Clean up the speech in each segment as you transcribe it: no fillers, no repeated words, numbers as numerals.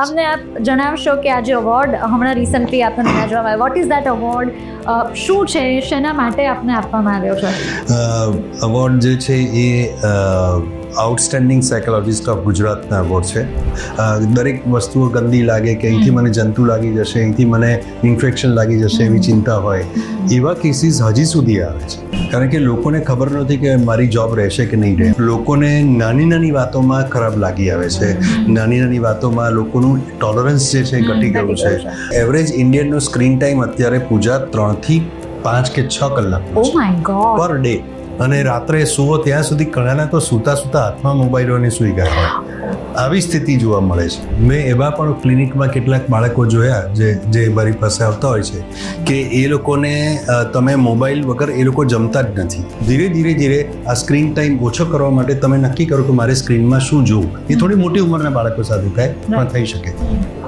અમને આપ જણાવશો કે આજે અવોર્ડ હમણાં રિસન્ટલી આપને નવાજવામાં આવ્યો. What is that award? શું છે, શેના માટે આપને આપવામાં આવ્યો છે? અવોર્ડ જે છે એ આઉટસ્ટેન્ડિંગ સાયકોલોજિસ્ટ ઓફ ગુજરાતના એવોર્ડ છે. દરેક વસ્તુઓ ગંદી લાગે કે અહીંથી મને જંતુ લાગી જશે, અહીંથી મને ઇન્ફેક્શન લાગી જશે એવી ચિંતા હોય, એવા કેસીસ હજી સુધી આવે છે. કારણ કે લોકોને ખબર નથી કે મારી જોબ રહેશે કે નહીં રહે. લોકોને નાની નાની વાતોમાં ખરાબ લાગી આવે છે, નાની નાની વાતોમાં લોકોનું ટોલરન્સ જે છે ઘટી ગયું છે. એવરેજ ઇન્ડિયનનો સ્ક્રીન ટાઈમ અત્યારે પૂજા 3 થી 5 કે 6 કલાક oh my God per day. અને રાત્રે સુવો ત્યાં સુધી ઘણાના તો સૂતા હાથમાં મોબાઈલોને સૂઈ ગયા હોય. આવી સ્થિતિ જોવા મળે છે. મેં એવા પણ ક્લિનિકમાં કેટલાક બાળકો જોયા જે મારી પાસે આવતા હોય છે કે એ લોકોને તમે મોબાઈલ વગર એ લોકો જમતા જ નથી. ધીરે આ સ્ક્રીન ટાઈમ ઓછો કરવા માટે તમે નક્કી કરો કે મારે સ્ક્રીનમાં શું જોવું. એ થોડી મોટી ઉંમરના બાળકો સાથે થાય પણ થઈ શકે.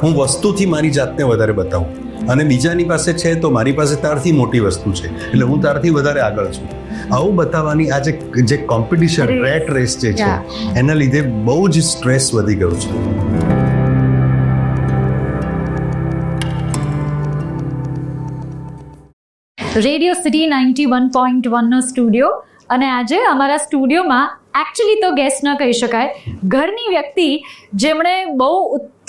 હું વસ્તુથી મારી જાતને વધારે બતાવું અને બીજાની પાસે છે તો મારી પાસે તારથી મોટી વસ્તુ છે એટલે હું તારથી વધારે આગળ છું, આવું બતાવવાની આ જે કોમ્પિટિશન રેટ રેસ જે છે એના લીધે બહુ જ સ્ટ્રેસ વધી ગયું છે. રેડિયો સિટી 91.1 સ્ટુડિયો, અને આજે અમારા સ્ટુડિયોમાં એકચ્યુઅલી તો ગેસ્ટ ન કહી શકાય, ઘરની વ્યક્તિ જેમણે બહુ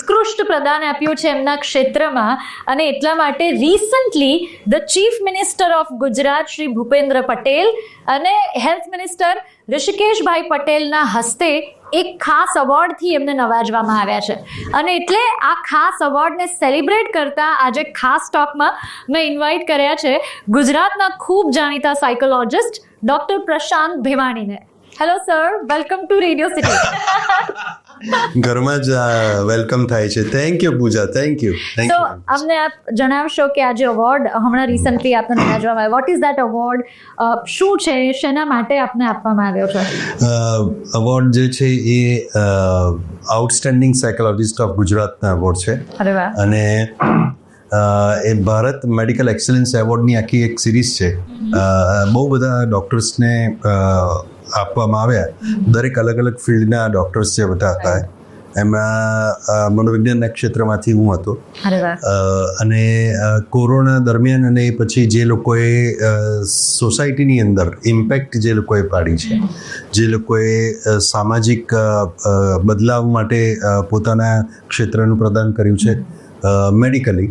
ઉત્કૃષ્ટ પ્રદાન આપ્યું છે એમના ક્ષેત્રમાં, અને એટલા માટે recently the chief minister of Gujarat Shri Bhupendra Patel અને હેલ્થ મિનિસ્ટર ઋષિકેશભાઈ પટેલના હસ્તે એક ખાસ એવોર્ડથી એમને નવાજવામાં આવ્યા છે. અને એટલે આ ખાસ એવોર્ડને સેલિબ્રેટ કરતા આજે ખાસ ટોકમાં મેં ઇન્વાઇટ કર્યા છે ગુજરાતના ખૂબ જાણીતા psychologist doctor Prashant Bhevani. Hello sir, welcome to radio city. ઘરમાં જ વેલકમ થાય છે. Thank you Pooja, thank you. તો અમને આપ જણાવશો કે આજે અવોર્ડ હમણાં રિસન્ટલી આપને નવાજવામાં આવ્યો. What is that award? શું છે, શેના માટે આપને આપવામાં આવ્યો છે? અવોર્ડ જે છે એ આઉટસ્ટેન્ડિંગ સાયકોલોજિસ્ટ ઓફ ગુજરાતના એવોર્ડ છે. અરે વાહ. અને એ ભારત મેડિકલ એક્સલન્સ એવોર્ડની આખી એક સિરીઝ છે. બહુ બધા ડૉક્ટર્સને આપવામાં આવ્યા. દરેક અલગ અલગ ફિલ્ડના ડૉક્ટર્સ જે બધા હતા એમાં મનોવિજ્ઞાનના ક્ષેત્રમાંથી હું હતો. અને કોરોના દરમિયાન અને પછી જે લોકોએ સોસાયટીની અંદર ઇમ્પેક્ટ જે લોકોએ પાડી છે, જે લોકોએ સામાજિક બદલાવ માટે પોતાના ક્ષેત્રનું પ્રદાન કર્યું છે મેડિકલી,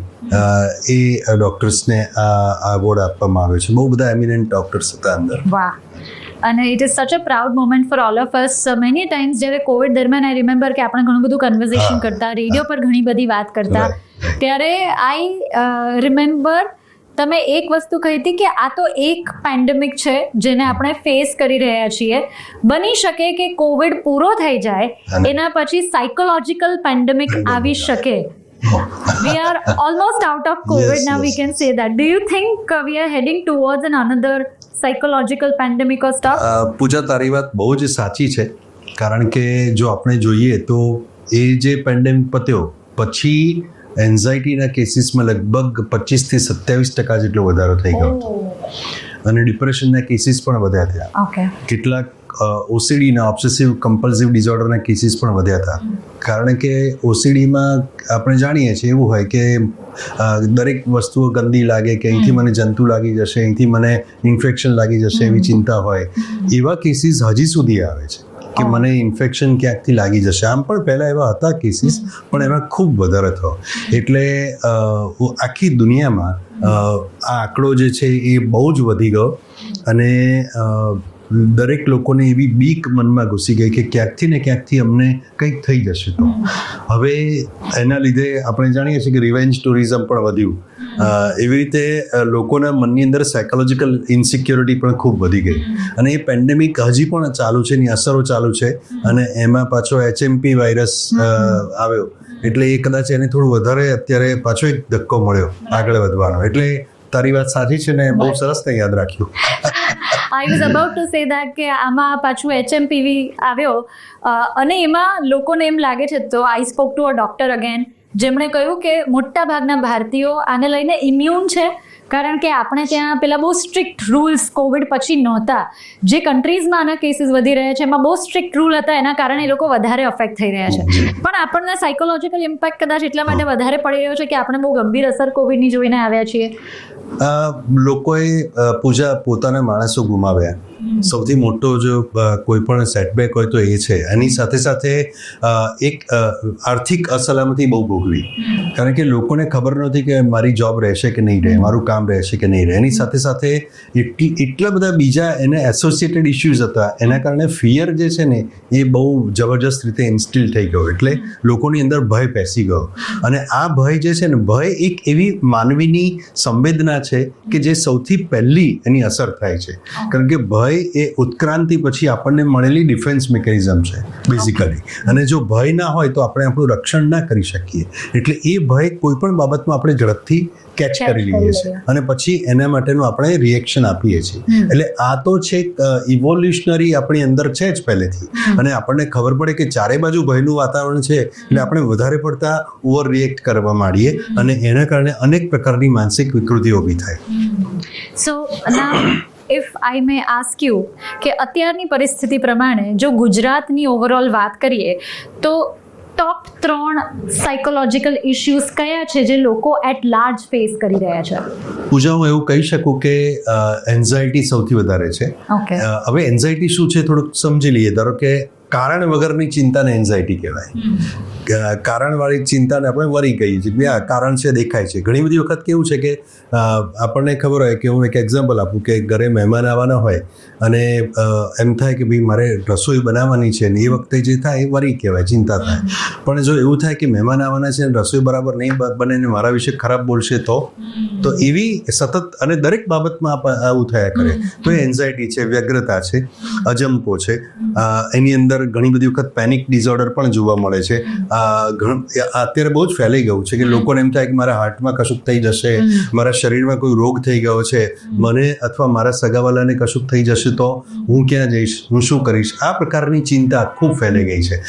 એ ડૉક્ટર્સને આ એવોર્ડ આપવામાં આવ્યો છે. બહુ બધા એમિનન્ટ ડૉક્ટર્સ હતા અંદર. વાહ. અને ઇટ ઇઝ સચ અ proud moment for all of us. Many times જ્યારે કોવિડ દરમિયાન આઈ રિમેમ્બર કે આપણે ઘણું બધું કન્વર્ઝેશન કરતા, રેડિયો પર ઘણી બધી વાત કરતા, ત્યારે આઈ રિમેમ્બર તમે એક વસ્તુ કહી હતી કે આ તો એક પેન્ડેમિક છે જેને આપણે ફેસ કરી રહ્યા છીએ. બની શકે કે કોવિડ પૂરો થઈ જાય એના પછી સાયકોલોજીકલ પેન્ડેમિક આવી શકે. We are almost out of COVID now, we can say that. Do you think we are heading towards another psychological pandemic or stuff? પૂજા, તારી વાત બહુ જ સાચી છે. કારણ કે જો આપણે જોઈએ તો એ જે પેન્ડેમિક પત્યો પછી એન્ઝાઇટીના કેસીસમાં લગભગ 25% થી 27% જેટલો વધારો થઈ ગયો અને ડિપ્રેશનના કેસીસ પણ વધ્યા થયા. કેટલાક ઓસીડીના ઓબ્સેસિવ કમ્પલ્સિવ ડિસઓર્ડરના કેસીસ પણ વધ્યા હતા. કારણ કે ઓસીડીમાં આપણે જાણીએ છીએ એવું હોય કે દરેક વસ્તુઓ ગંદી લાગે કે અહીંથી મને જંતુ લાગી જશે, અહીંથી મને ઇન્ફેક્શન લાગી જશે એવી ચિંતા હોય. એવા કેસીસ હજી સુધી આવે છે કે મને ઇન્ફેક્શન ક્યાંકથી લાગી જશે. આમ પણ પહેલાં એવા હતા કેસીસ, પણ એમાં ખૂબ વધારે થયો. એટલે આખી દુનિયામાં આ આંકડો જે છે એ બહુ જ વધી ગયો અને દરેક લોકોને એવી બીક મનમાં ઘૂસી ગઈ કે ક્યાંકથી ને ક્યાંકથી અમને કંઈક થઈ જશે. તો હવે એના લીધે આપણે જાણીએ છીએ કે રિવેન્જ ટુરિઝમ પણ વધ્યું. એવી રીતે લોકોના મનની અંદર સાયકોલોજીકલ ઇન્સિક્યોરિટી પણ ખૂબ વધી ગઈ. અને એ પેન્ડેમિક હજી પણ ચાલુ છે, એની અસરો ચાલુ છે. અને એમાં પાછો HMP વાયરસ આવ્યો એટલે એ કદાચ એને થોડું વધારે અત્યારે પાછો એક ધક્કો મળ્યો આગળ વધવાનો. એટલે તારી વાત સાચી છે ને બહુ સરસ તે યાદ રાખ્યું. I was about to say that કે આમાં પાછું HMPV આવ્યો અને એમાં લોકોને એમ લાગે છે. તો I spoke to a doctor again. જેમણે કહ્યું કે મોટા ભાગના ભારતીયો આને લઈને ઇમ્યુન છે, કારણ કે આપણે ત્યાં પેલા બહુ સ્ટ્રિક્ટ રૂલ્સ કોવિડ પછી નહોતા. જે કન્ટ્રીઝમાં આના કેસીસ વધી રહ્યા છે એમાં બહુ સ્ટ્રિક્ટ રૂલ હતા, એના કારણે એ લોકો વધારે અફેક્ટ થઈ રહ્યા છે. પણ આપણને સાયકોલોજીકલ ઇમ્પેક્ટ કદાચ એટલા માટે વધારે પડી રહ્યો છે કે આપણે બહુ ગંભીર અસર કોવિડની જોઈને આવ્યા છીએ. લોકોએ પૂજા પોતાના માણસો ગુમાવ્યા. સૌથી મોટો જો કોઈ પણ સેટબેક હોય તો એ છે. એની સાથે સાથે એક આર્થિક અસલામતી બહુ ભોગવી, કારણ કે લોકોને ખબર નહોતી કે મારી જોબ રહેશે કે નહીં રહે, મારું કામ રહેશે કે નહીં રહે. એની સાથે સાથે એટલા બધા બીજા એને એસોસિએટેડ ઇસ્યુઝ હતા, એના કારણે ફિયર જે છે ને એ બહુ જબરજસ્ત રીતે ઇન્સ્ટિલ થઈ ગયો. એટલે લોકોની અંદર ભય પેસી ગયો. અને આ ભય જે છે ને, ભય એક એવી માનવીની સંવેદના છે કે જે સૌથી પહેલી એની અસર થાય છે. કારણ કે ભય એ ઉત્ક્રાંતિ પછી આપણને મળેલી ડિફેન્સ મિકેનિઝમ છે બેઝિકલી. અને જો ભય ના હોય તો આપણે આપણું રક્ષણ ના કરી શકીએ. એટલે એ ભય કોઈ પણ બાબતમાં આપણે ઝડપથી કેચ કરી લઈએ છીએ અને પછી એના માટેનું આપણે રિએક્શન આપીએ છીએ. એટલે આ તો છે ઇવોલ્યુશનરી આપણી અંદર છે જ પહેલેથી. અને આપણને ખબર પડે કે ચારે બાજુ ભયનું વાતાવરણ છે, એટલે આપણે વધારે પડતા ઓવર રિએક્ટ કરવા માંડીએ અને એના કારણે અનેક પ્રકારની માનસિક વિકૃતિઓ ઊભી થાય. સો if I May ask you કે અત્યારની પરિસ્થિતિ પ્રમાણે જો ગુજરાતની ઓવરઓલ વાત કરીએ તો ટોપ 3 સાયકોલોજીકલ ઇશ્યુઝ કયા છે જે લોકો એટ લાર્જ ફેસ કરી રહ્યા છે? પૂજા, હું એવું કહી શકું કે એન્ઝાયટી સૌથી વધારે છે. હવે એન્ઝાયટી શું છે થોડુંક સમજી લઈએ. ધારો કે કારણ વગરની ચિંતાને એન્ઝાયટી કહેવાય. કારણવાળી ચિંતાને આપણે વરી કહીએ છીએ કે આ કારણ છે, દેખાય છે. ઘણી બધી વખત કેવું છે કે આપણને ખબર હોય કે હું એક એક્ઝામ્પલ આપું કે ઘરે મહેમાન આવવાના હોય અને એમ થાય કે ભાઈ મારે રસોઈ બનાવવાની છે ને એ વખતે જે થાય એ વરી કહેવાય, ચિંતા થાય. પણ જો એવું થાય કે મહેમાન આવવાના છે અને રસોઈ બરાબર નહીં બને ને મારા વિશે ખરાબ બોલશે તો એવી સતત અને દરેક બાબતમાં આવું થયા કરે તો એ એન્ઝાયટી છે, વ્યગ્રતા છે, અજંપો છે. એની અંદર ઘણી બધી વખત પેનિક ડિસઓર્ડર પણ જોવા મળે છે. અત્યારે બહુ જ ફેલાઈ ગયું છે કે લોકોને એમ થાય કે મારા હાર્ટમાં કશુંક થઈ જશે, મારા શરીરમાં કોઈ રોગ થઈ ગયો છે, મને અથવા મારા સગાવાલાને કશુંક થઈ જશે તો હું ક્યાં જઈશ, હું શું કરીશ. આ પ્રકારની ચિંતા ખૂબ ફેલાઈ ગઈ છે.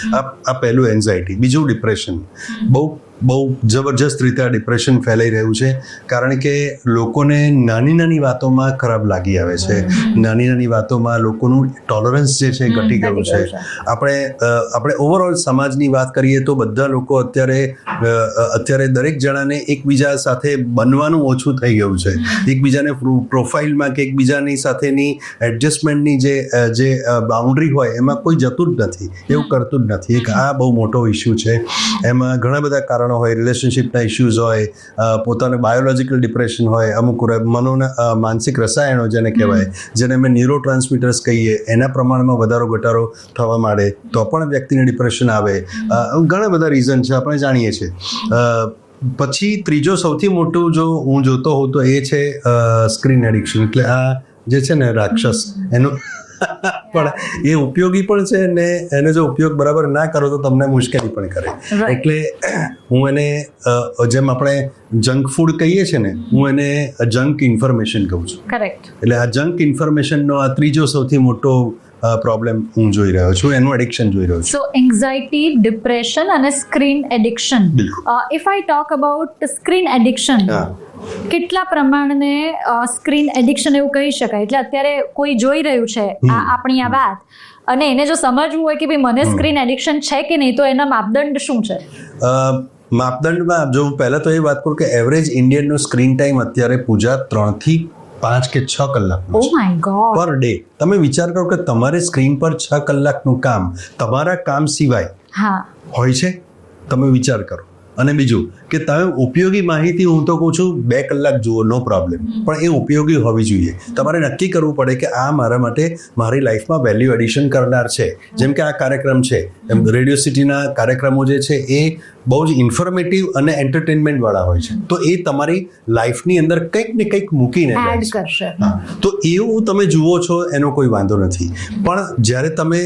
આ પહેલું એન્ઝાયટી. બીજું ડિપ્રેશન. બહુ જબરજસ્ત રીતે આ ડિપ્રેશન ફેલાઈ રહ્યું છે, કારણ કે લોકોને નાની નાની વાતોમાં ખરાબ લાગી આવે છે. નાની નાની વાતોમાં લોકોનું ટોલરન્સ જે છે ઘટી ગયું છે. આપણે ઓવરઓલ સમાજની વાત કરીએ તો બધા લોકો અત્યારે દરેક જણાને એકબીજા સાથે બનવાનું ઓછું થઈ ગયું છે. એકબીજાને પ્રોફાઇલમાં કે એકબીજાની સાથેની એડજસ્ટમેન્ટની જે બાઉન્ડ્રી હોય એમાં કોઈ જતું જ નથી, એવું કરતું જ નથી. આ બહુ મોટો ઇસ્યુ છે. એમાં ઘણા બધા કારણો હોય, રિલેશનશિપના ઇશ્યુઝ હોય, પોતાનું બાયોલોજિકલ ડિપ્રેશન હોય, અમુક માનસિક રસાયણો જેને કહેવાય, જેને અમે ન્યુરો ટ્રાન્સમીટર્સ કહીએ, એના પ્રમાણમાં વધારો ઘટાડો થવા માંડે તો પણ વ્યક્તિને ડિપ્રેશન આવે. ઘણા બધા રીઝન છે, આપણે જાણીએ છીએ. પછી ત્રીજો સૌથી મોટું જો હું જોતો હોઉં તો એ છે સ્ક્રીન એડિક્શન. એટલે આ જે છે ને રાક્ષસ, એનું પણ એ ઉપયોગી પણ છે ને એને જો ઉપયોગ બરાબર ના કરો તો તમને મુશ્કેલી પણ કરે. એટલે હું એને જેમ આપણે જંક ફૂડ કહીએ છીએ ને, હું એને જંક ઇન્ફોર્મેશન કહું છું. કરેક્ટ. એટલે આ જંક ઇન્ફોર્મેશનનો આ ત્રીજો સૌથી મોટો પ્રોબ્લેમ હું જોઈ રહ્યો છું, એનું એડિક્શન જોઈ રહ્યો છું. સો એન્ઝાઇટી, ડિપ્રેશન અને screen addiction. If I talk about screen addiction, કેટલા પ્રમાણને સ્ક્રીન એડિક્શન એવું કહી શકાય? એટલે અત્યારે કોઈ જોઈ રહ્યું છે આપણી આ વાત અને એને જો સમજવું હોય કે ભાઈ મને સ્ક્રીન એડિક્શન છે કે નહીં, તો એના માપદંડ શું છે? માપદંડમાં જો હું પહેલાં તો એ વાત કરું કે એવરેજ ઇન્ડિયનનો સ્ક્રીન ટાઈમ અત્યારે પૂજા 3 થી 5 કે 6 કલાકનો છે પર ડે. તમે વિચાર કરો કે તમારે સ્ક્રીન પર 6 કલાકનું કામ તમારા કામ સિવાય હોય છે. તમે વિચાર કરો. અને બીજું કે તમે ઉપયોગી માહિતી, હું તો કહું છું 2 કલાક જુઓ, નો પ્રોબ્લેમ, પણ એ ઉપયોગી હોવી જોઈએ. તમારે નક્કી કરવું પડે કે આ મારા માટે મારી લાઈફમાં વેલ્યુ એડિશન કરનાર છે. જેમ કે આ કાર્યક્રમ છે, એમ રેડિયો સિટીના કાર્યક્રમો જે છે એ બહુ જ ઇન્ફોર્મેટિવ અને એન્ટરટેનમેન્ટ વાળા હોય છે. તો એ તમારી લાઈફની અંદર કંઈક ને કંઈક મૂકીને એડ કરશે. તો એવું તમે જુઓ છો એનો કોઈ વાંધો નથી. પણ જ્યારે તમે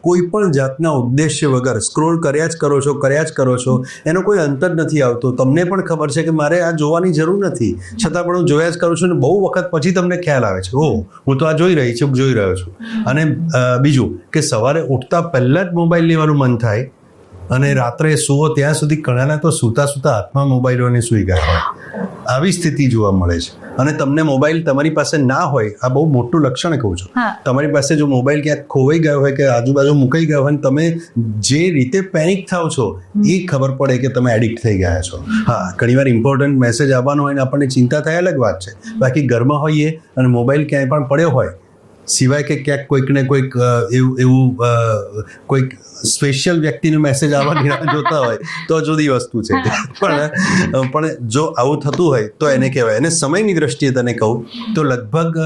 કોઈ પણ જાતના ઉદ્દેશ્ય વગર સ્ક્રોલ કર્યા જ કરો છો, એનો કોઈ અંત જ નથી આવતો. તમને પણ ખબર છે કે મારે આ જોવાની જરૂર નથી, છતાં પણ હું જોયા જ કરું છું. અને બહુ વખત પછી તમને ખ્યાલ આવે છે, હું તો આ જોઈ રહ્યો છું. અને બીજું કે સવારે ઉઠતા પહેલા જ મોબાઈલ લેવાનું મન થાય અને રાત્રે સુવો ત્યાં સુધી ઘણાના તો સૂતા હાથમાં મોબાઈલોને સૂઈ ગયા હોય. આવી સ્થિતિ જોવા મળે છે. અને તમને મોબાઈલ તમારી પાસે ના હોય, આ બહુ મોટું લક્ષણ કહું છું. તમારી પાસે જો મોબાઈલ ક્યાંક ખોવાઈ ગયો હોય કે આજુબાજુ મુકાઈ ગયો હોય અને તમે જે રીતે પેનિક થાવ છો એ ખબર પડે કે તમે એડિક્ટ થઈ ગયા છો. હા, ઘણીવાર ઇમ્પોર્ટન્ટ મેસેજ આવવાનો હોય ને આપણને ચિંતા થાય અલગ વાત છે. બાકી ઘરમાં હોઈએ અને મોબાઈલ ક્યાંય પણ પડ્યો હોય, સિવાય કે ક્યાંક કોઈકને કોઈક એવું કોઈક સ્પેશિયલ વ્યક્તિનો મેસેજ આવવાની રાહ જોતા હોય તો જુદી વસ્તુ છે. પણ જો આવું થતું હોય તો એને કહેવાય. અને સમયની દ્રષ્ટિએ તને કહું તો લગભગ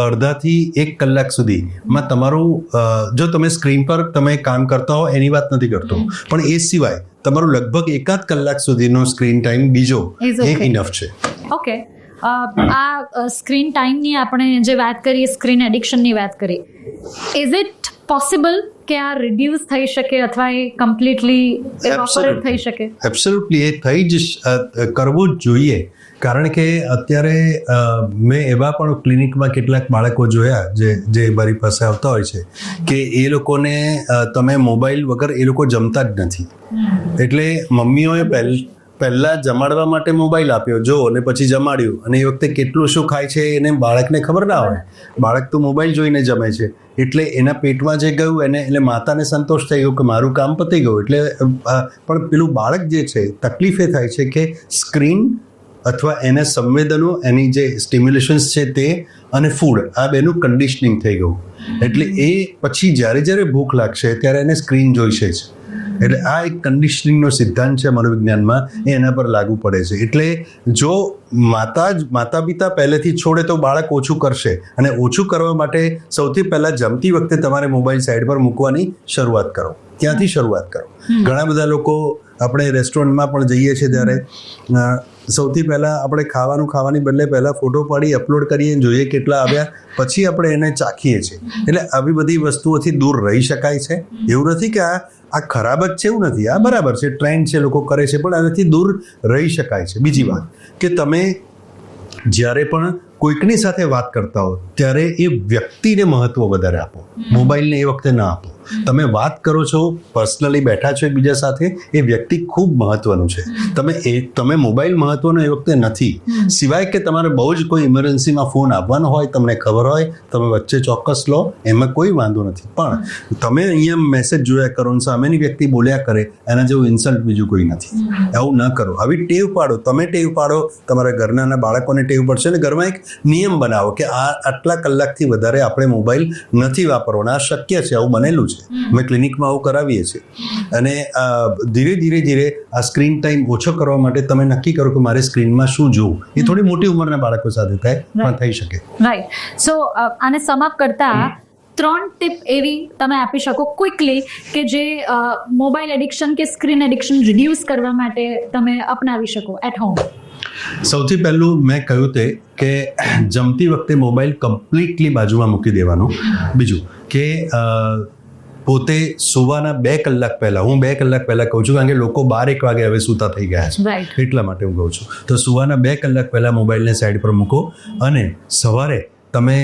અડધાથી 1 કલાક સુધીમાં તમારું જો તમે સ્ક્રીન પર તમે કામ કરતા હો એની વાત નથી કરતો, પણ એ સિવાય તમારું લગભગ 1.5 કલાક સુધીનો સ્ક્રીન ટાઈમ બીજો એ ઇનફ છે. ઓકે, આ સ્ક્રીન ટાઈમની આપણે જે વાત કરીએ, સ્ક્રીન એડિક્શનની વાત કરી, ઇઝ ઇટ પોસિબલ કે આ રિડ્યુસ થઈ શકે અથવા એ કમ્પ્લીટલી ઇવોપોરેટ થઈ શકે? એબ્સોલ્યુટલી, એ થઈ જ કરવું જ જોઈએ. કારણ કે અત્યારે મેં એવા પણ ક્લિનિકમાં કેટલાક બાળકો જોયા જે મારી પાસે આવતા હોય છે કે એ લોકોને તમે મોબાઈલ વગર એ લોકો જમતા જ નથી. એટલે મમ્મીઓએ પહેલાં જમાડવા માટે મોબાઈલ આપ્યો જો અને પછી જમાડ્યું, અને એ વખતે કેટલું શું ખાય છે એને બાળકને ખબર ના હોય. બાળક તો મોબાઈલ જોઈને જમે છે, એટલે એના પેટમાં જે ગયું એને એટલે માતાને સંતોષ થઈ ગયો કે મારું કામ પતી ગયું. એટલે પણ પેલું બાળક જે છે તકલીફ એ થાય છે કે સ્ક્રીન અથવા એના સંવેદનો, એની જે સ્ટિમ્યુલેશન્સ છે તે અને ફૂડ, આ બેનું કન્ડિશનિંગ થઈ ગયું. એટલે એ પછી જ્યારે ભૂખ લાગશે ત્યારે એને સ્ક્રીન જોઈશે જ. એટલે આ એક કન્ડિશનિંગનો સિદ્ધાંત છે મનોવિજ્ઞાનમાં, એ એના પર લાગુ પડે છે. એટલે જો માતા પિતા પહેલેથી છોડે તો બાળક ઓછું કરશે. અને ઓછું કરવા માટે સૌથી પહેલાં જમતી વખતે તમારે મોબાઈલ સાઈડ પર મૂકવાની શરૂઆત કરો, ત્યાંથી શરૂઆત કરો. ઘણા બધા લોકો આપણે રેસ્ટોરન્ટમાં પણ જઈએ છીએ ત્યારે સૌથી પહેલાં આપણે ખાવાની બદલે પહેલાં ફોટો પાડી અપલોડ કરીએ, જોઈએ કેટલા આવ્યા, પછી આપણે એને ચાખીએ છીએ. એટલે આવી બધી વસ્તુઓથી દૂર રહી શકાય છે. એવું નથી કે આ ખરાબ જ છે, એવું નથી, આ બરાબર છે, ટ્રેન્ડ છે, લોકો કરે છે, પણ આનાથી દૂર રહી શકાય છે. બીજી વાત કે તમે જ્યારે પણ કોઈકની સાથે વાત કરતા હો ત્યારે એ વ્યક્તિને મહત્વ વધારે આપો, મોબાઈલને એ વખતે ના આપો. તમે વાત કરો છો, પર્સનલી બેઠા છો એકબીજા સાથે, એ વ્યક્તિ ખૂબ મહત્વનું છે. તમે મોબાઈલ મહત્વનો એ વખતે નથી, સિવાય કે તમારે બહુ જ કોઈ ઇમરજન્સીમાં ફોન આવવાનો હોય, તમને ખબર હોય, તમે વચ્ચે ચોક્કસ લો, એમાં કોઈ વાંધો નથી. પણ તમે અહીંયા મેસેજ જોયા કરો, સામેની વ્યક્તિ બોલ્યા કરે, એના જેવું ઇન્સલ્ટ બીજું કોઈ નથી. આવું ન કરો. આવી ટેવ પાડો, તમે ટેવ પાડો, તમારા ઘરના બાળકોને ટેવ પડશે. અને ઘરમાં એક નિયમ બનાવો કે આટલા કલાકથી વધારે આપણે મોબાઈલ નથી વાપરવાનો. આ શક્ય છે, આવું બનેલું છે. મેં ક્લિનિકમાં આવું કરાવીએ છીએ. અને ધીરે આ સ્ક્રીન ટાઈમ ઓછો કરવા માટે તમે નક્કી કરો કે મારે સ્ક્રીનમાં શું જોવું. એ થોડી મોટી ઉંમરના બાળકો સાથે થાય પણ થઈ શકે. રાઈટ. સો આને સમાપ્ત કરતા 3 ટીપ એવી તમે આપી શકો ક્વિકલી કે જે મોબાઈલ એડિક્શન કે સ્ક્રીન એડિક્શન રિડ્યુસ કરવા માટે તમે અપનાવી શકો એટ હોમ. સૌથી પહેલું મેં કહ્યું તે કે જમતી વખતે મોબાઈલ કમ્પ્લીટલી બાજુમાં મૂકી દેવાનો. બીજું કે પોતે સુવાના 2 કલાક પહેલાં, હું 2 કલાક પહેલાં કહું છું કારણ કે લોકો 12-1 વાગે હવે સૂતા થઈ ગયા છે, એટલા માટે હું કહું છું. તો સુવાના 2 કલાક પહેલાં મોબાઈલને સાઈડ પર મૂકો. અને સવારે તમે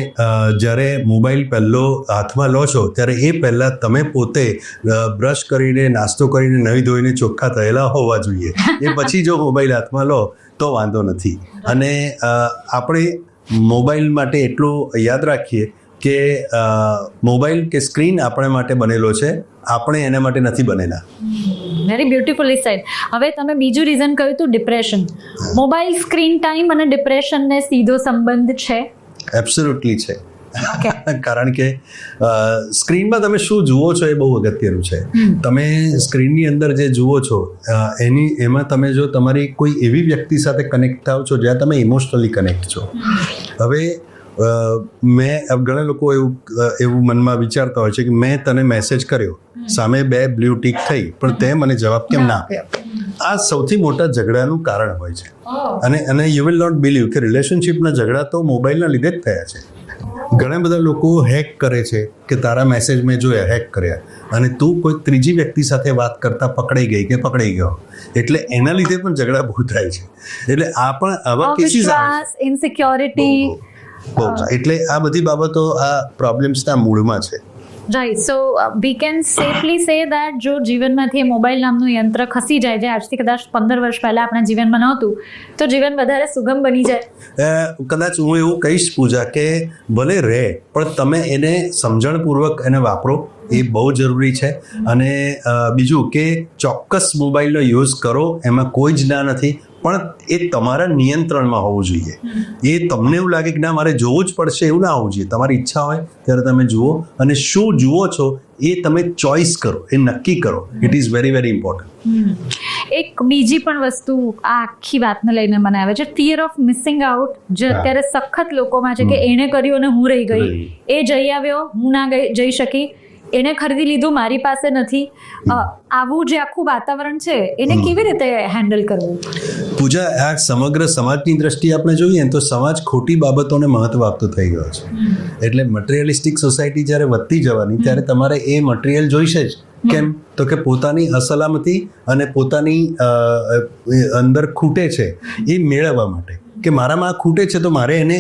જ્યારે મોબાઈલ પહેલો હાથમાં લો છો ત્યારે એ પહેલાં તમે પોતે બ્રશ કરીને, નાસ્તો કરીને, નાહી ધોઈને ચોખ્ખા થયેલા હોવા જોઈએ. એ પછી જો મોબાઈલ હાથમાં લો તો વાંધો નથી. અને આપણે મોબાઈલ માટે એટલું યાદ રાખીએ કે મોબાઈલ કે સ્ક્રીન આપણા માટે બનેલો છે, આપણે એના માટે નથી બનેલા. Very beautifully said. હવે તમે બીજું રીઝન કહ્યું હતું ડિપ્રેશન. મોબાઈલ સ્ક્રીન ટાઈમ અને ડિપ્રેશનને સીધો સંબંધ છે? એબ્સોલ્યુટલી છે. કારણ કે સ્ક્રીનમાં તમે શું જુઓ છો એ બહુ અગત્યનું છે. તમે સ્ક્રીનની અંદર જે જુઓ છો એમાં તમે જો તમારી કોઈ એવી વ્યક્તિ સાથે કનેક્ટ થાવ છો જ્યાં તમે ઇમોશનલી કનેક્ટ છો. હવે મેં ઘણા લોકો એવું મનમાં વિચારતા હોય છે કે મેં તને મેસેજ કર્યો, સામે 2 બ્લુ ટીક થઈ, પણ તે મને જવાબ કેમ ના આપ્યા? આ સૌથી મોટા ઝઘડાનું કારણ હોય છે. અને યુ વિલ નોટ બિલીવ કે રિલેશનશિપના ઝઘડા તો મોબાઈલના લીધે જ થયા છે. ઘણા બધા લોકો હેક કરે છે કે તારા મેસેજ મેં જોયા, હેક કર્યા, અને તું કોઈ ત્રીજી વ્યક્તિ સાથે વાત કરતા પકડાઈ ગઈ કે પકડાઈ ગયો, એટલે એના લીધે પણ ઝઘડા બહુ થાય છે. એટલે આ પણ આવા કેસીસ આવે, ઇનસિક્યોરિટી, એટલે આ બધી બાબતો આ પ્રોબ્લેમ્સના મૂળમાં છે. Right so we can safely say that જો જીવનમાંથી મોબાઈલ નામનું યંત્ર ખસી જાય, જે આજથી કદાચ 15 વર્ષ પહેલા આપણા જીવનમાં નહોતું, તો જીવન વધારે સુગમ બની જાય. કદાચ હું એવું કહીશ પૂજા કે ભલે રહે પણ તમે એને સમજણપૂર્વક એને વાપરો, એ બહુ જરૂરી છે. અને બીજું કે ચોક્કસ મોબાઈલનો યુઝ કરો, એમાં કોઈ જ ના નથી, પણ એ તમારા નિયંત્રણમાં હોવું જોઈએ. એ તમને એવું લાગે કે ના મારે જોવું જ પડશે એવું ના હોવું જોઈએ. તમારી ઈચ્છા હોય ત્યારે તમે જુઓ, અને શું જુઓ છો એ તમે ચોઇસ કરો, એ નક્કી કરો. It is very very important. એક બીજી પણ વસ્તુ આ આખી વાતને લઈને મને આવે છે, ફિયર ઓફ મિસિંગ આઉટ, જે અત્યારે સખત લોકોમાં છે કે એણે કર્યું અને હું રહી ગઈ, એ જઈ આવ્યો હું ના જઈ શકી, એને ખરીદી લીધું મારી પાસે નથી. આવું જે આખું વાતાવરણ છે એને કેવી રીતે હેન્ડલ કરવું? પૂજા, આ સમગ્ર સમાજની દ્રષ્ટિએ આપણે જોઈએ તો સમાજ ખોટી બાબતોને મહત્વ આપતો થઈ ગયો છે. એટલે મટીરિયલિસ્ટિક સોસાયટી જ્યારે વધતી જવાની ત્યારે તમારે એ મટીરિયલ જોઈશે જ. કેમ? તો કે પોતાની અસલામતી અને પોતાની અંદર ખૂટે છે એ મેળવવા માટે, કે મારામાં આ ખૂટે છે તો મારે એને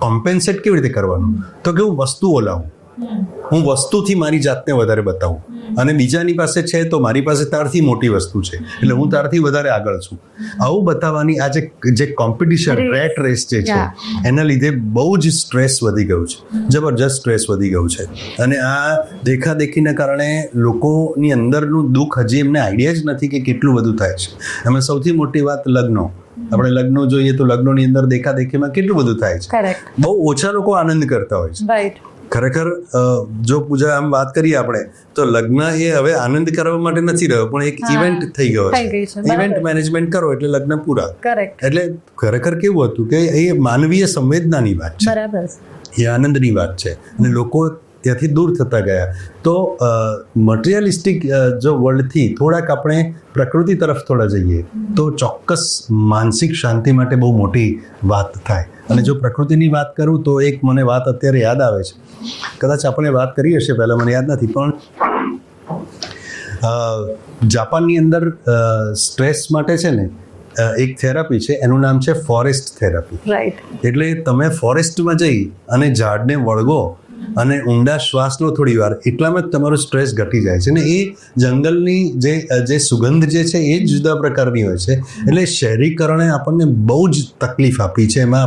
કોમ્પેન્સેટ કેવી રીતે કરવાનું? તો કે હું વસ્તુઓ લાવું, હું વસ્તુથી મારી જાતને વધારે બતાવું, અને બીજાની પાસે છે તો મારી પાસે તારથી મોટી વસ્તુ છે એટલે હું તારથી વધારે આગળ છું. આવું બતાવવાની આ જે કોમ્પિટિશન, રેટ રેસ જે છે એના લીધે બહુ જ સ્ટ્રેસ વધી ગયું છે, જબરજસ્ત સ્ટ્રેસ વધી ગયું છે. અને આ દેખાદેખીના કારણે લોકોની અંદરનું દુઃખ હજી એમને આઈડિયા જ નથી કે કેટલું બધું થાય છે. એમાં સૌથી મોટી વાત લગ્નો. આપણે લગ્નો જોઈએ તો લગ્નોની અંદર દેખાદેખીમાં કેટલું બધું થાય છે. બહુ ઓછા લોકો આનંદ કરતા હોય છે. ખરેખર જો પૂજા આમ વાત કરીએ આપણે તો લગ્ન એ હવે આનંદ કરવા માટે નથી રહ્યો, પણ એક ઇવેન્ટ થઈ ગયો છે. ઇવેન્ટ મેનેજમેન્ટ કરો એટલે લગ્ન પૂરા. એટલે ખરેખર કેવું હતું કે એ માનવીય સંવેદનાની વાત છે, એ આનંદની વાત છે, અને લોકો ત્યાંથી દૂર થતા ગયા. તો મટીરિયલિસ્ટિક જો વર્લ્ડથી થોડાક આપણે પ્રકૃતિ તરફ થોડા જઈએ તો ચોક્કસ માનસિક શાંતિ માટે બહુ મોટી વાત થાય. અને જો પ્રકૃતિની વાત કરું તો એક મને વાત અત્યારે યાદ આવે છે, કદાચ આપણે વાત કરી હશે પહેલાં, મને યાદ નથી, પણ જાપાનની અંદર સ્ટ્રેસ માટે છે ને એક થેરાપી છે, એનું નામ છે ફોરેસ્ટ થેરાપી. એટલે તમે ફોરેસ્ટમાં જઈ અને ઝાડને વળગો અને ઊંડા શ્વાસ લો થોડી વાર, એટલામાં જ તમારો સ્ટ્રેસ ઘટી જાય છે. ને એ જંગલની જે સુગંધ જે છે એ જ જુદા પ્રકારની હોય છે. એટલે શહેરીકરણે આપણને બહુ જ તકલીફ આપી છે, એમાં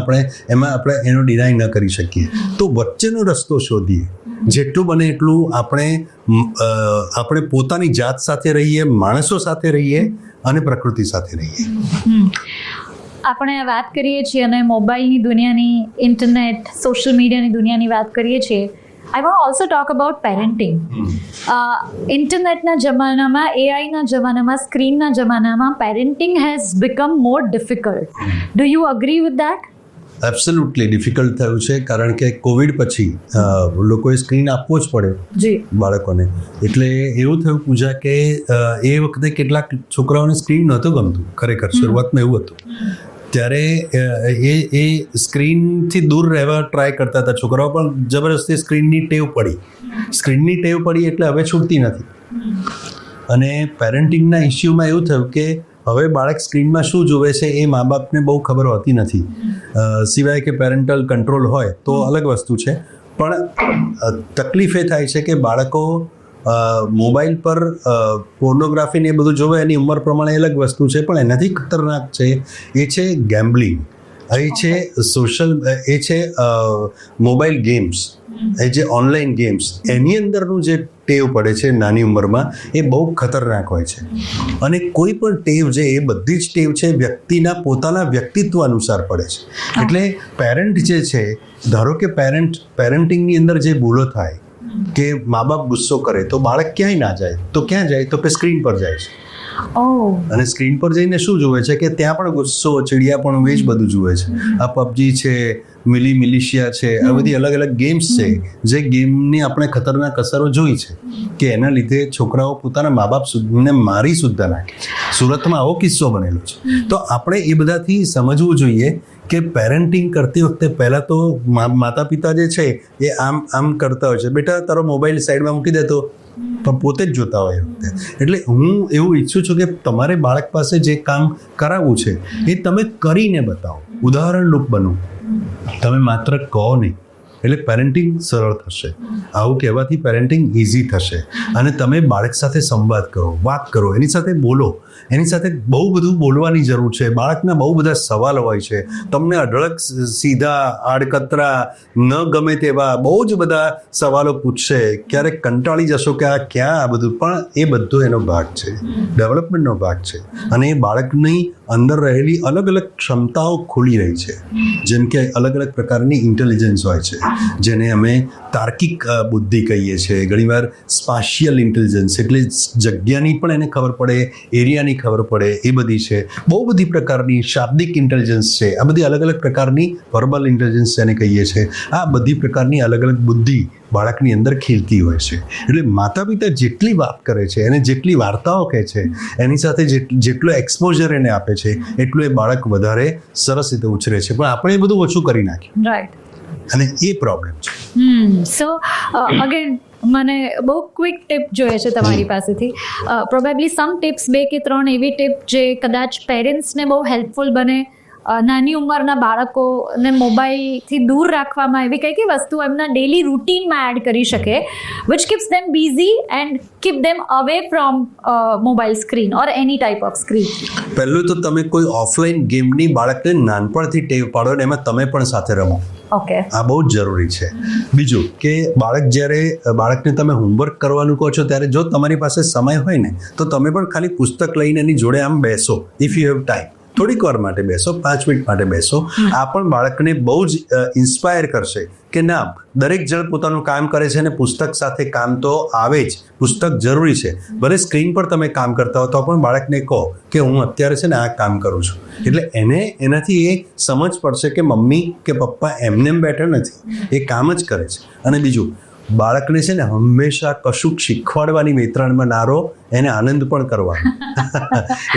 આપણે એનો ડિનાય ન કરી શકીએ. તો વચ્ચેનો રસ્તો શોધીએ, જેટલું બને એટલું આપણે પોતાની જાત સાથે રહીએ, માણસો સાથે રહીએ અને પ્રકૃતિ સાથે રહીએ. આપણે વાત કરીએ છીએ અને મોબાઈલની દુનિયાની, ઇન્ટરનેટ, સોશિયલ મીડિયાની દુનિયાની વાત કરીએ છીએ. I want also talk about parenting. ઇન્ટરનેટના જમાનામાં, એઆઈના જમાનામાં, સ્ક્રીનના જમાનામાં parenting has become more difficult. Do you agree with that? Absolutely difficult થયું છે, કારણ કે કોવિડ પછી લોકોએ સ્ક્રીન આપવો જ પડ્યો બાળકોને. એટલે એવું થયું પૂજા કે એ વખતે કેટલાક છોકરાઓને સ્ક્રીન નહોતું ગમતું. ખરેખર શરૂઆતમાં એવું હતું. ત્યારે એ સ્ક્રીનથી દૂર રહેવા ટ્રાય કરતા હતા છોકરાઓ, પણ જબરદસ્તી સ્ક્રીનની ટેવ પડી એટલે હવે છૂટતી નથી. અને પેરેન્ટિંગના ઇસ્યુમાં એવું થયું કે હવે બાળક સ્ક્રીનમાં શું જોવે છે એ મા બાપને બહુ ખબર હોતી નથી. સિવાય કે પેરેન્ટલ કંટ્રોલ હોય તો અલગ વસ્તુ છે, પણ તકલીફ એ થાય છે કે બાળકો મોબાઈલ પર પોર્નોગ્રાફી ને એ બધું જોવે, એની ઉંમર પ્રમાણે અલગ વસ્તુ છે, પણ એનાથી ખતરનાક છે એ છે ગેમ્બલિંગ, એ છે મોબાઈલ ગેમ્સ, એ જે ઓનલાઈન ગેમ્સ, એની અંદરનું જે ટેવ પડે છે નાની ઉંમરમાં એ બહુ ખતરનાક હોય છે. અને કોઈ પણ ટેવ છે એ બધી જ ટેવ છે વ્યક્તિના પોતાના વ્યક્તિત્વ અનુસાર પડે છે. એટલે પેરેન્ટ જે છે, ધારો કે પેરેન્ટિંગની અંદર જે ભૂલો થાય કે મા બાપ ગુસ્સો કરે તો બાળક ક્યાંય ના જાય, તો ક્યાં જાય? તો કે સ્ક્રીન પર જાય છે. અને સ્ક્રીન પર જઈને શું જુએ છે કે ત્યાં પણ ગુસ્સો, ચીડિયાપણું એ જ બધું જુએ છે. આ પબજી છે, મિલિશિયા છે, આ બધી અલગ અલગ ગેમ્સ છે, જે ગેમની આપણે ખતરનાક અસરો જોઈ છે કે એના લીધે છોકરાઓ પોતાના મા બાપ ને મારી સુદ્ધા નાખે છે. સુરતમાં આવો કિસ્સો બનેલો છે. તો આપણે એ બધાથી સમજવું જોઈએ કે પેરેન્ટિંગ કરતી વખતે પહેલાં તો માતા પિતા જે છે એ આમ કરતા હોય છે, બેટા તારો મોબાઈલ સાઈડમાં મૂકી દેતો, પણ પોતે જ જોતા હોય એ વખતે. એટલે હું એવું ઈચ્છું છું કે તમારે બાળક પાસે જે કામ કરાવવું છે એ તમે કરીને બતાવો, ઉદાહરણરૂપ બનો. તમે માત્ર કહો નહીં. એટલે પેરેન્ટિંગ સરળ થશે. આવું કહેવાથી પેરેન્ટિંગ ઇઝી થશે. અને તમે બાળક સાથે સંવાદ કરો, વાત કરો, એની સાથે બોલો. એની સાથે બહુ બધું બોલવાની જરૂર છે. બાળકના બહુ બધા સવાલ હોય છે, તમને અઢળક સીધા આડકતરા ન ગમે તેવા બહુ જ બધા સવાલો પૂછશે. ક્યારેક કંટાળી જશો કે આ ક્યાં આ બધું, પણ એ બધો એનો ભાગ છે, ડેવલપમેન્ટનો ભાગ છે. અને એ બાળકની અંદર રહેલી અલગ અલગ ક્ષમતાઓ ખુલી રહી છે. જેમ કે અલગ અલગ પ્રકારની ઇન્ટેલિજન્સ હોય છે, જેને અમે તાર્કિક બુદ્ધિ કહીએ છીએ. ઘણીવાર સ્પાશિયલ ઇન્ટેલિજન્સ એટલે જગ્યાની પણ એને ખબર પડે, એરિયાની ખબર પડે, એ બધી છે. બહુ બધી પ્રકારની શાબ્દિક ઇન્ટેલિજન્સ છે. આ બધી અલગ અલગ પ્રકારની વર્બલ ઇન્ટેલિજન્સ જેને કહીએ છીએ. આ બધી પ્રકારની અલગ અલગ બુદ્ધિ બાળકની અંદર ખીલતી હોય છે. એટલે માતા પિતા જેટલી વાત કરે છે, એને જેટલી વાર્તાઓ કહે છે, એની સાથે જેટલો એક્સપોઝર એને આપે છે, એટલું એ બાળક વધારે સરસ રીતે ઉછરે છે. પણ આપણે એ બધું ઓછું કરી નાખ્યું, રાઈટ. અને એ પ્રોબ્લેમ છે. સો અગેન મને બહુ ક્વિક ટિપ જોઈએ છે તમારી પાસેથી. પ્રોબેબલી સમ ટિપ્સ, 2 કે 3 એવી ટિપ જે કદાચ પેરેન્ટ્સને બહુ હેલ્પફુલ બને. નાની ઉંમરના બાળકોને મોબાઈલથી દૂર રાખવામાં એવી કઈ કઈ વસ્તુ એમના ડેલી રૂટીનમાં એડ કરી શકે, which keeps them busy and keep them away from mobile screen or any type of screen. પહેલું તો તમે કોઈ ઓફલાઈન ગેમની બાળકને નાનપણથી ટેવ પાડો ને એમાં તમે પણ સાથે રમો. ઓકે, આ બહુ જ જરૂરી છે. બીજું કે બાળકને તમે હોમવર્ક કરવાનું કહો છો ત્યારે જો તમારી પાસે સમય હોય ને તો તમે પણ ખાલી પુસ્તક લઈને એની જોડે આમ બેસો. ઇફ યુ હેવ ટાઈમ, થોડીક વાર માટે બેસો, 5 મિનિટ માટે બેસો. આ પણ બાળકને બહુ જ ઇન્સ્પાયર કરશે કે ના, દરેક જણ પોતાનું કામ કરે છે અને પુસ્તક સાથે કામ તો આવે જ. પુસ્તક જરૂરી છે. ભલે સ્ક્રીન પર તમે કામ કરતા હો તો પણ બાળકને કહો કે હું અત્યારે છે ને આ કામ કરું છું. એટલે એને એનાથી એ સમજ પડશે કે મમ્મી કે પપ્પા એમને એમ બેઠા નથી, એ કામ જ કરે છે. અને બીજું, બાળકને છે ને હંમેશા કશુંક શીખવાડવાની વેતરાણમાં ના રહો, એને આનંદ પણ કરવાનો.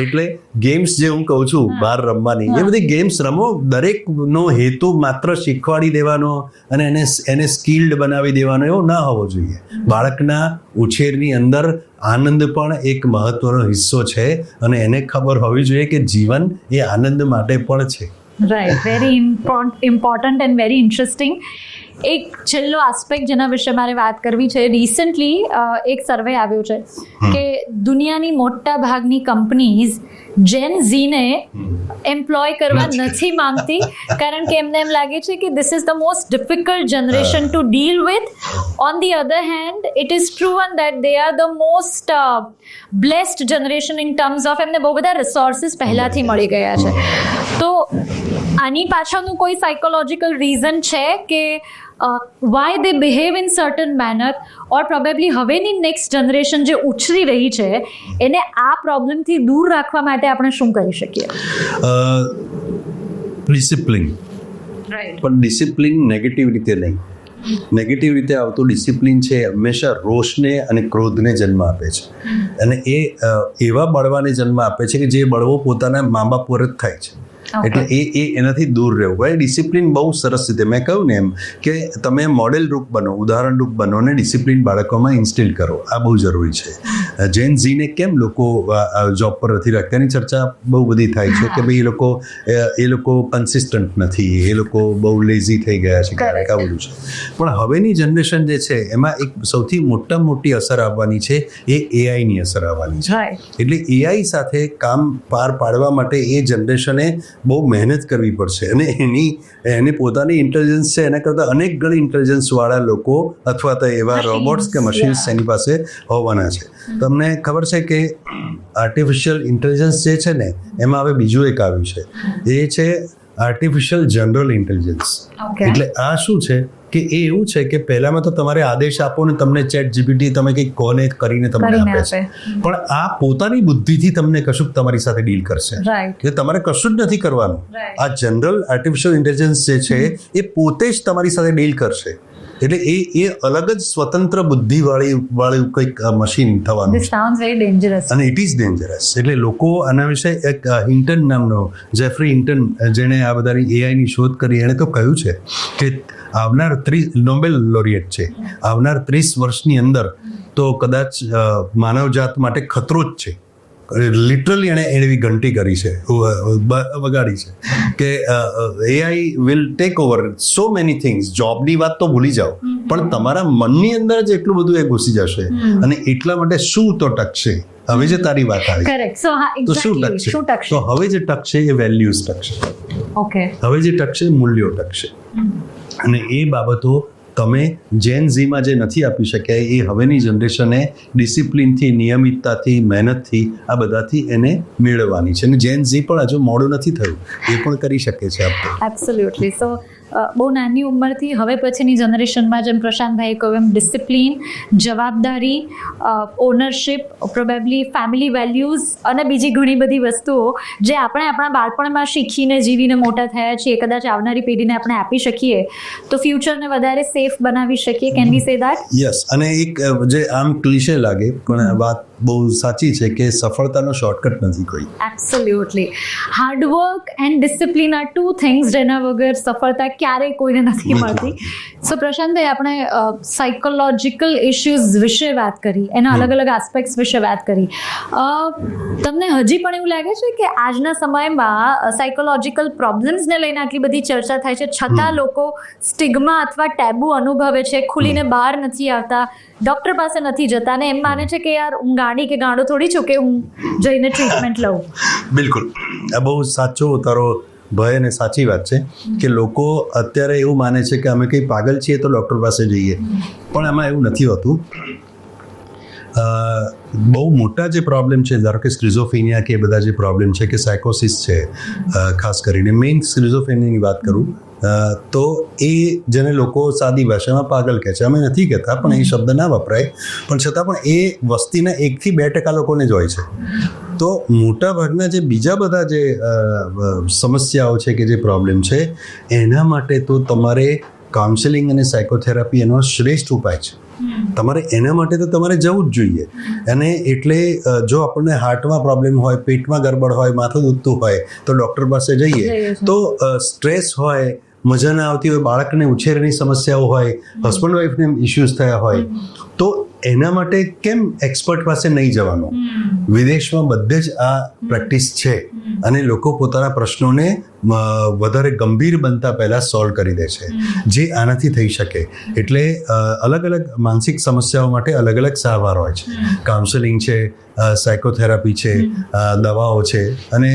એટલે ગેમ્સ જે હું કહું છું બહાર રમવાની, એ બધી ગેમ્સ રમો. દરેકનો હેતુ માત્ર શીખવાડી દેવાનો અને એને સ્કિલ્ડ બનાવી દેવાનો એવો ના હોવો જોઈએ. બાળકના ઉછેરની અંદર આનંદ પણ એક મહત્વનો હિસ્સો છે અને એને ખબર હોવી જોઈએ કે જીવન એ આનંદ માટે પણ છે. Right. Very important and very interesting. એક છેલ્લો આસ્પેક્ટ જેના વિશે મારે વાત કરવી છે. રિસન્ટલી એક સર્વે આવ્યો છે કે દુનિયાની મોટા ભાગની કંપનીઝ જેન ઝીને એમ્પ્લોય કરવા નથી માંગતી, કારણ કે એમને એમ લાગે છે કે this is the most difficult generation to deal with. On the other hand it is proven that they are the most blessed generation in terms of એમને બહુ બધા રિસોર્સિસ પહેલાંથી મળી ગયા છે. તો આની પાછળનું કોઈ સાયકોલોજીકલ રીઝન છે કે why they behave in certain manner, or probably હવેની નેક્સ્ટ જનરેશન જે ઉછરી રહી છે એને આ પ્રોબ્લેમથી દૂર રાખવા માટે આપણે શું કરી શકીએ? ડિસિપ્લિન. રાઈટ. પણ ડિસિપ્લિન નેગેટિવ રીતે નહીં. નેગેટિવ રીતે આવતું ડિસિપ્લિન છે હંમેશા રોષને અને ક્રોધને જન્મ આપે છે. અને એ એવા બળવાને જન્મ આપે છે કે જે બળવો પોતાના મા બાપ પર જ થાય છે. એટલે એ એનાથી દૂર રહેવું. ભાઈ ડિસિપ્લિન બહુ સરસ રીતે મેં કહ્યું ને એમ કે તમે મોડેલ રૂપ બનો, ઉદાહરણ રૂપ બનો અને ડિસિપ્લિન બાળકોમાં ઇન્સ્ટિલ કરો. આ બહુ જરૂરી છે. જેન ઝીને કેમ લોકો જોબ પર નથી રાખતા એની ચર્ચા બહુ બધી થાય છે કે ભાઈ એ લોકો કન્સિસ્ટન્ટ નથી, એ લોકો બહુ લેઝી થઈ ગયા છે, ક્યારેક આ બધું છે. પણ હવેની જનરેશન જે છે એમાં એક સૌથી મોટી અસર આવવાની છે, એ એઆઈની અસર આવવાની છે. એટલે એઆઈ સાથે કામ પાર પાડવા માટે એ જનરેશને બહુ મહેનત કરવી પડશે અને એને પોતાની ઇન્ટેલિજન્સ છે એના કરતાં અનેક ગણી ઇન્ટેલિજન્સવાળા લોકો અથવા તો એવા રોબોટ્સ કે મશીન્સ એની પાસે હોવાના છે. તમને ખબર છે કે આર્ટિફિશિયલ ઇન્ટેલિજન્સ જે છે ને એમાં હવે બીજું એક આવ્યું છે, એ છે આર્ટિફિશિયલ જનરલ ઇન્ટેલિજન્સ. એટલે આ શું છે કે એ એવું છે કે પહેલામાં તો તમારે આદેશ આપો ને તમને ચેટ જીપીટી તમે કંઈક કોને કરીને તમને આપે છે, પણ આ પોતાની બુદ્ધિથી તમને કશું તમારી સાથે ડીલ કરશે. એટલે તમારે કશું જ નથી કરવાનું. આ જનરલ આર્ટિફિશિયલ ઇન્ટેલિજન્સ જે છે એ પોતે જ તમારી સાથે ડીલ કરશે. એટલે એ અલગ જ સ્વતંત્ર બુદ્ધિવાળું કંઈક મશીન થવાનું અને ઇટ ઇઝ ડેન્જરસ. એટલે લોકો આના વિશે એક હિન્ટન નામનો જેફરી હિન્ટન જેણે આ બધાની એઆઈની શોધ કરી, એણે તો કહ્યું છે કે આવનાર 30 નોબેલ લોરિએટ છે, આવનાર 30 વર્ષની અંદર તો કદાચ માનવજાત માટે ખતરો જ છે. લિટરલી એણે એવી ઘંટી કરી છે, વગાડી છે કે AI will take over so many things. જોબની વાત તો ભૂલી જાઓ, પણ તમારા મનની અંદર જ એટલું બધું એ ઘૂસી જશે, અને એટલા માટે શું તો ટકશે. હવે જે તારી વાત આવી, કરેક્ટ. સો હા, તો શું એક્ઝેક્ટલી શું ટકશે? તો ટકશે? હવે જે ટકશે એ વેલ્યુઝ ટકશે. ઓકે. હવે જે ટકશે મૂલ્યો ટકશે, અને એ બાબતો તમે જેન ઝીમાં જે નથી આપી શક્યા એ હવેની જનરેશને ડિસિપ્લિનથી, નિયમિતતાથી, મહેનતથી, આ બધાથી એને મેળવવાની છે. અને જેન ઝી પણ હજુ મોડું નથી થયું, એ પણ કરી શકે છે આપણે. એબ્સોલ્યુટલી. સો બહુ નાની ઉંમરથી હવે પછીની જનરેશનમાં જેમ પ્રશાંતભાઈએ કહ્યું એમ ડિસિપ્લિન, જવાબદારી, ઓનરશિપ, પ્રોબેબલી ફેમિલી વેલ્યુઝ અને બીજી ઘણી બધી વસ્તુઓ જે આપણે આપણા બાળપણમાં શીખીને જીવીને મોટા થયા છીએ, કદાચ આવનારી પેઢીને આપણે આપી શકીએ તો ફ્યુચરને વધારે સેફ બનાવી શકીએ. Can we say that? Yes. અને એક જે આમ ક્લિશે લાગે પણ વાત બહુ સાચી છે કે સફળતાનો શોર્ટકટ નથી કોઈ. Absolutely. Hard work and discipline are two things જેના વગર સફળતા ક્યારેય કોઈને નથી મળતી. સો પ્રશાંતભાઈ, આપણે સાયકોલોજીકલ ઇશ્યુઝ વિશે વાત કરી, એના અલગ અલગ આસ્પેક્ટ્સ વિશે વાત કરી. તમને હજી પણ એવું લાગે છે કે આજના સમયમાં સાયકોલોજીકલ પ્રોબ્લેમ્સને લઈને આટલી બધી ચર્ચા થાય છે, છતાં લોકો સ્ટિગ્મા અથવા ટેબુ અનુભવે છે, ખુલીને બહાર નથી આવતા, ડૉક્ટર પાસે નથી જતા, અને એમ માને છે કે યાર હું ગાંડી કે ગાંડો થોડી છું કે હું જઈને ટ્રીટમેન્ટ લઉં? બિલકુલ, આ બહુ સાચો તારો ભય અને સાચી વાત છે કે લોકો અત્યારે એવું માને છે કે અમે કંઈ પાગલ છીએ તો ડૉક્ટર પાસે જઈએ, પણ એમાં એવું નથી હોતું. બહુ મોટા જે પ્રોબ્લેમ છે, ધારો કે સ્ક્રિઝોફેનિયા કે એ બધા જે પ્રોબ્લેમ છે કે સાયકોસિસ છે, ખાસ કરીને મેઇન સ્ક્રિઝોફેનિયાની વાત કરું તો એ જેને લોકો સાદી ભાષામાં પાગલ કહે છે, અમે નથી કહેતા પણ એ શબ્દ ના વપરાય, પણ છતાં પણ એ વસ્તીના 1-2% લોકોને જ હોય છે. તો મોટાભાગના જે બીજા બધા જે સમસ્યાઓ છે કે જે પ્રોબ્લેમ છે, એના માટે તો તમારે કાઉન્સેલિંગ અને સાયકોથેરાપી એનો શ્રેષ્ઠ ઉપાય છે. તમારે એના માટે તો તમારે જવું જ જોઈએ. અને એટલે જો આપણને હાર્ટમાં પ્રોબ્લેમ હોય, પેટમાં ગરબડ હોય, માથું દુખતું હોય તો ડૉક્ટર પાસે જઈએ. તો સ્ટ્રેસ હોય, મજા ના આવતી હોય, બાળકને ઉછેરની સમસ્યાઓ હોય, હસબન્ડ વાઈફને ઇશ્યુઝ થયા હોય, તો એના માટે કેમ એક્સપર્ટ પાસે નહીં જવાનું? વિદેશમાં બધે જ આ પ્રેક્ટિસ છે, અને લોકો પોતાના પ્રશ્નોને વધારે ગંભીર બનતા પહેલાં સોલ્વ કરી દે છે, જે આનાથી થઈ શકે. એટલે અલગ અલગ માનસિક સમસ્યાઓ માટે અલગ અલગ સારવાર હોય છે. કાઉન્સેલિંગ છે, સાયકોથેરાપી છે, દવાઓ છે, અને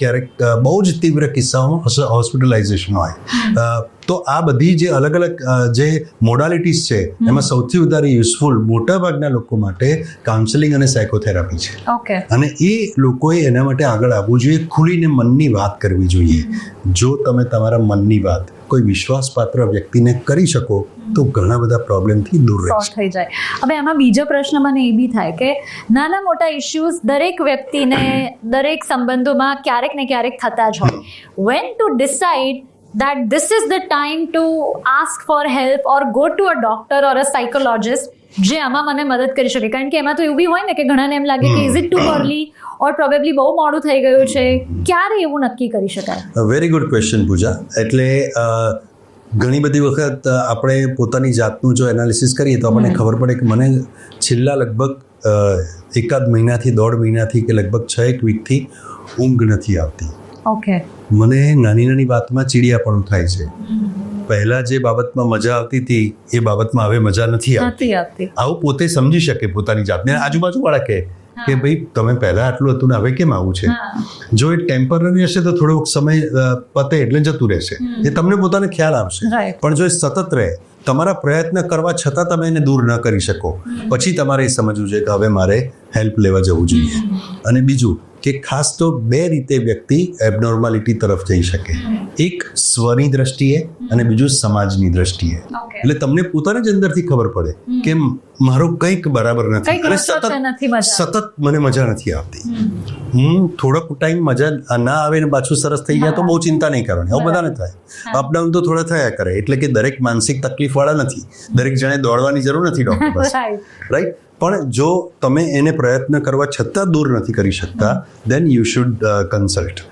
ક્યારેક બહુ જ તીવ્ર કિસ્સાઓમાં હોસ્પિટલાઇઝેશન હોય. તો આ બધી જે અલગ અલગ જે મોડાલિટીઝ છે, એમાં સૌથી વધારે યુઝફુલ મોટાભાગના લોકો માટે કાઉન્સેલિંગ અને સાયકોથેરાપી છે. ઓકે. અને એ લોકોએ એના માટે આગળ આવવું જોઈએ, ખુલીને મનની વાત કરવી જોઈએ. જો તમે તમારા મનની વાત કોઈ વિશ્વાસપાત્ર વ્યક્તિને કરી શકો તો ઘણા બધા પ્રોબ્લેમથી દૂર સોલ્વ થઈ જાય. હવે આમાં બીજો પ્રશ્ન મને એ બી થાય કે નાના મોટા ઇશ્યુઝ દરેક વ્યક્તિને દરેક સંબંધોમાં ક્યારેક ને ક્યારેક થતા જ હોય. When to decide that this is the time to ask for help or go to a doctor or a psychologist જે આમાં મને મદદ કરી શકે? કારણ કે એમાં તો એવું બી હોય ને કે ઘણાને એમ લાગે કે is it to early or probably બહુ મોડું થઈ ગયું છે, ક્યારે એવું નક્કી કરી શકાય? વેરી ગુડ ક્વેશ્ચન પૂજા. એટલે ઘણી બધી વખત આપણે પોતાની જાતનું જો એનાલિસિસ કરીએ તો આપણને ખબર પડે કે મને છેલ્લા લગભગ 1 મહિનાથી 1.5 મહિનાથી કે લગભગ 6 વીકથી ઊંઘ નથી આવતી. ઓકે. મને નાની નાની વાતમાં ચીડિયાપણું થાય છે. પહેલાં જે બાબતમાં મજા આવતી હતી એ બાબતમાં હવે મજા નથી આવતી. આવું પોતે સમજી શકે પોતાની જાતને. આજુબાજુવાળા કહે કે ભાઈ તમે પહેલાં આટલું હતું ને હવે કેમ આવું છે? જો એ ટેમ્પરરી હશે તો થોડોક સમય પતે એટલે જતું રહેશે, એ તમને પોતાને ખ્યાલ આવશે. પણ જો એ સતત રહે, તમારા પ્રયત્ન કરવા છતાં તમે એને દૂર ન કરી શકો, પછી તમારે એ સમજવું જોઈએ કે હવે મારે હેલ્પ લેવા જવું જોઈએ. અને બીજું કે ખાસ તો 2 રીતે વ્યક્તિ એબનોર્માલિટી તરફ જઈ શકે. એક સ્વની દ્રષ્ટિએ અને બીજું સમાજની દ્રષ્ટિએ. એટલે તમને પોતાને જ અંદરથી ખબર પડે કે મારું કંઈક બરાબર નથી, અને સતત મને મજા નથી આવતી. હું થોડોક ટાઈમ મજા ના આવે ને પાછું સરસ થઈ જાય તો બહુ ચિંતા નહીં કરવાની. આવું બધાને થાય. અપડાઉન તો થોડા થયા કરે. એટલે કે દરેક માનસિક તકલીફવાળા નથી, દરેક જણે દોડવાની જરૂર નથી ડૉક્ટર પાસે, રાઈટ? પણ જો તમે એને પ્રયત્ન કરવા છતાં દૂર નથી કરી શકતા દેન યુ શુડ કન્સલ્ટ.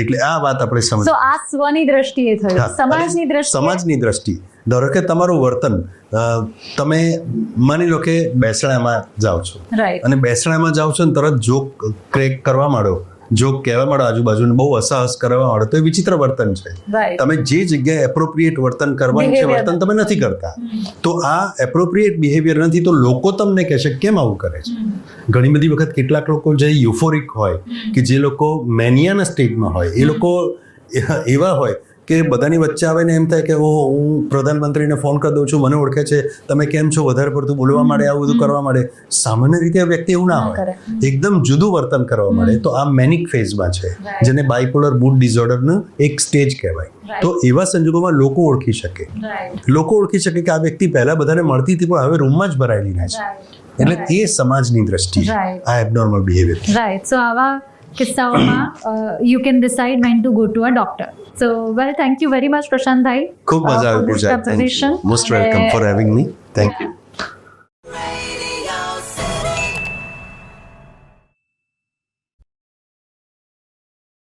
એટલે આ વાત આપણે સમજ. તો આ સ્વની દ્રષ્ટિએ થયું. સમાજની દ્રષ્ટિએ, સમાજની દ્રષ્ટિ, ધારો કે તમારું વર્તન, તમે માની લો કે બેસણામાં જાઓ છો રાઈટ, અને બેસણામાં જાઓ છો ને તરત જોક ક્રેક કરવા માંડો, જોક કહેવા માંડો, આજુબાજુને બહુ અસાહસ કરવા માંડો, તો એ વિચિત્ર વર્તન છે. રાઈટ, તમે જે જગ્યાએ એપ્રોપ્રિએટ વર્તન કરવાનું છે વર્તન તમે નથી કરતા, તો આ એપ્રોપ્રિએટ બિહેવિયર નથી, તો લોકો તમને કહેશે કેમ આવું કરે છે. ઘણી બધી વખત કેટલાક લોકો જે યુફોરિક હોય, કે જે લોકો મેનિયાના સ્ટેજમાં હોય, એ લોકો એવા હોય કે બધાની વચ્ચે આવે ને એમ થાય કે હું પ્રધાનમંત્રીને ફોન કરી દઉં છું, મને ઓળખે છે, તમે કેમ છો, વધારે પડતું બોલવા માંડે, આવું બધું કરવા માંડે. સામાન્ય રીતે આ વ્યક્તિ એવું ના હોય, એકદમ જુદું વર્તન કરવા માંડે, તો આ મેનિક ફેઝમાં છે, જેને બાયપોલર મૂડ ડિસઓર્ડરનું એક સ્ટેજ કહેવાય. તો એવા સંજોગોમાં લોકો ઓળખી શકે, લોકો ઓળખી શકે કે આ વ્યક્તિ પહેલા બધાને મળતી હતી પણ હવે રૂમમાં જ ભરાયેલી ના છે. એટલે એ સમાજની દ્રષ્ટિ, આ એબનોર્મલ બિહેવિયર. રાઈટ. સો આવા કિસ્સાઓમાં you can decide when to go to a doctor. So, well, thank you very much, Prashant Bhai. ખૂબ મજા આવી પૂજા. conversation. Most welcome for having me. Thank you.